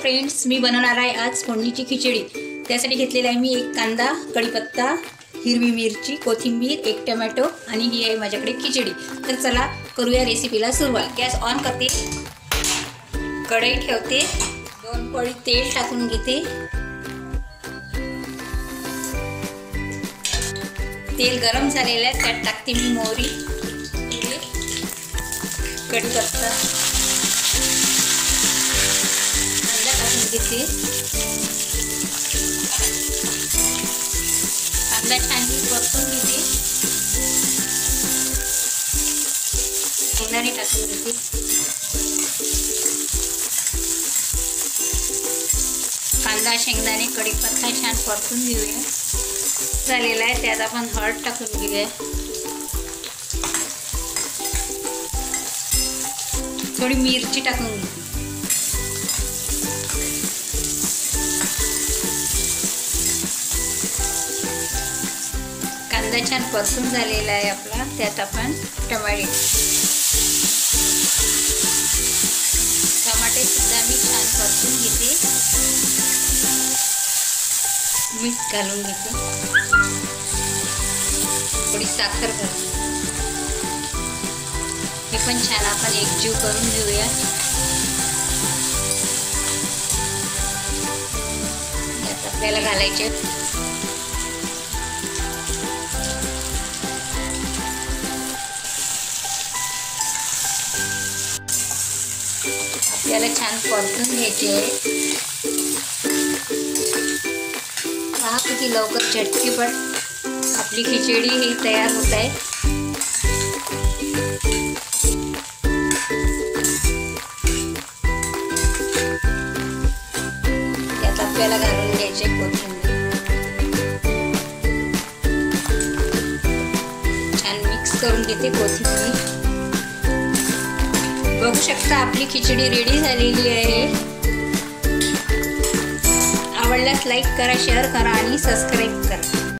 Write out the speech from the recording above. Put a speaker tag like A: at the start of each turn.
A: Friends, मी बनवणार आहे आज फोडणीची खिचडी। त्यासाठी घेतलेला आहे मी एक कांदा, कढीपत्ता, हिरवी मिरची, कोथिंबीर, एक टोमॅटो आणि ही आहे माझ्याकडे खिचडी। तर चला करूया रेसिपीला सुरुवात। गॅस ऑन करते, कढई ठेवते, 2 पळी तेल टाकून घेते। तेल गरम झालेलं आहे, त्यात टाकते मी मोहरी, कढीपत्ता, कांदा टाकून घेते। कांदा छान परतून घेते, शेंगदाणे टाकून घेते। कांदा, शेंगदाणे, कढीपत्ता छान परतून घेऊया। झालेला आहे, त्यात आपण हळद टाकून घेऊया, थोडी मिरची टाकून घेऊ। कांदा छान परतून झालेला आहे आपला, त्यात आपण टमाटे सुद्धा मी छान परतून घेते, मीठ घालून घेते, थोडी साखर घालून हे पण छान आपण एकजीव करून घेऊया। यात आपल्याला घालायचे आपल्याला छान परतून घ्यायचे आहे। पहा किती लवकर झटकीपट आपली खिचडी ही तयार होत आहे। त्यात आपल्याला घालून घ्यायचे कोथिंबीर, छान मिक्स करून घेते कोथिंबीर। बघू शकता आपली खिचडी रेडी झालेली आहे। आवडल्यास लाईक करा, शेअर करा आणि सबस्क्राईब करा।